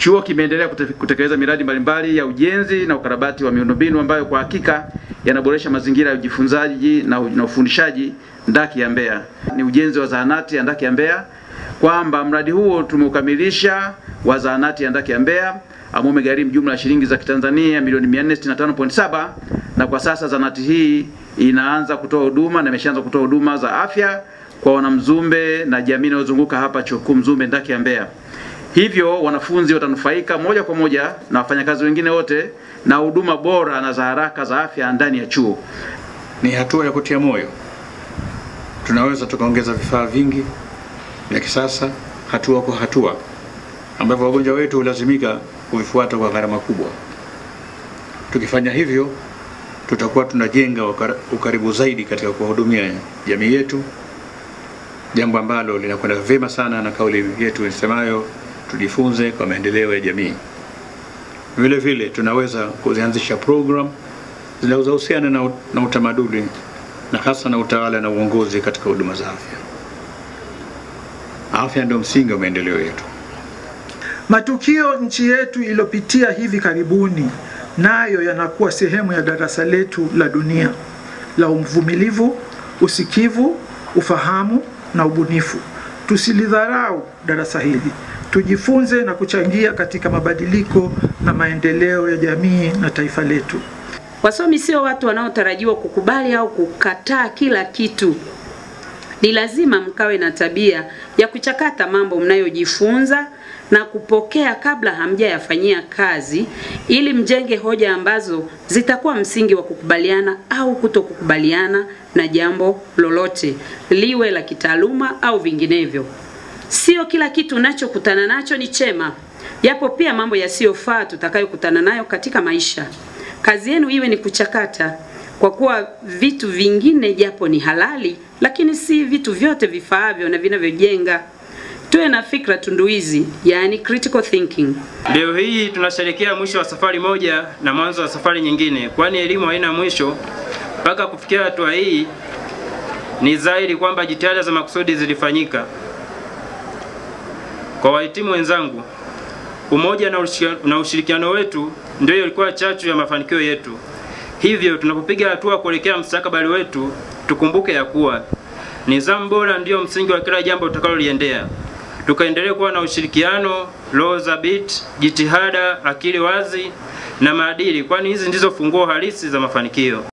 Chuo kimeendelea kutekeleza miradi mbalimbali ya ujenzi na ukarabati wa miundombinu ambayo kwa hakika yanaboresha mazingira ya ujifunzaji na ufundishaji ndaki ya Mbeya. Ni ujenzi wa zahanati ya ndaki ya Mbeya, kwamba mradi huo tumeukamilisha wa zahanati ya ndaki ya Mbeya ambao umegharimu jumla ya shilingi za Kitanzania milioni 465.7, na kwa sasa zahanati hii inaanza kutoa huduma na imeshaanza kutoa huduma za afya kwa wanamzumbe na jamii inayozunguka hapa chuo kikuu Mzumbe ndaki ya Mbeya. Hivyo wanafunzi watanufaika moja kwa moja na wafanyakazi wengine wote na huduma bora na za haraka za afya ndani ya chuo. Ni hatua ya kutia moyo. Tunaweza tukaongeza vifaa vingi vya kisasa hatua kwa hatua ambavyo wagonjwa wetu hulazimika kuvifuata kwa gharama kubwa. Tukifanya hivyo tutakuwa tunajenga ukaribu zaidi katika kuhudumia jamii yetu, jambo ambalo linakwenda vyema sana na kauli yetu inasemayo tujifunze kwa maendeleo ya jamii. Vile vile tunaweza kuzianzisha program zinazohusiana na utamaduni na hasa na utawala na uongozi katika huduma za afya. Afya ndio msingi wa maendeleo yetu. Matukio nchi yetu iliyopitia hivi karibuni nayo yanakuwa sehemu ya darasa letu la dunia la uvumilivu, usikivu, ufahamu na ubunifu. Tusilidharau darasa hili. Tujifunze na kuchangia katika mabadiliko na maendeleo ya jamii na taifa letu. Wasomi sio watu wanaotarajiwa kukubali au kukataa kila kitu. Ni lazima mkawe na tabia ya kuchakata mambo mnayojifunza na kupokea kabla hamjayafanyia kazi, ili mjenge hoja ambazo zitakuwa msingi wa kukubaliana au kutokukubaliana na jambo lolote, liwe la kitaaluma au vinginevyo. Sio kila kitu unachokutana nacho ni chema. Yapo pia mambo yasiyofaa tutakayokutana nayo katika maisha. Kazi yenu iwe ni kuchakata, kwa kuwa vitu vingine japo ni halali, lakini si vitu vyote vifaavyo na vinavyojenga. Tuwe na fikra tunduizi, yani critical thinking. Leo hii tunasherehekea mwisho wa safari moja na mwanzo wa safari nyingine, kwani elimu haina mwisho. Mpaka kufikia hatua hii ni dhahiri kwamba jitihada za makusudi zilifanyika. Kwa wahitimu wenzangu, umoja na ushirikiano wetu ndio ilikuwa chachu ya mafanikio yetu. Hivyo tunapopiga hatua kuelekea mustakabali wetu, tukumbuke ya kuwa nidhamu bora ndio msingi wa kila jambo tutakaloliendea. Tukaendelee kuwa na ushirikiano, roho thabiti, jitihada, akili wazi na maadili, kwani hizi ndizo funguo halisi za mafanikio.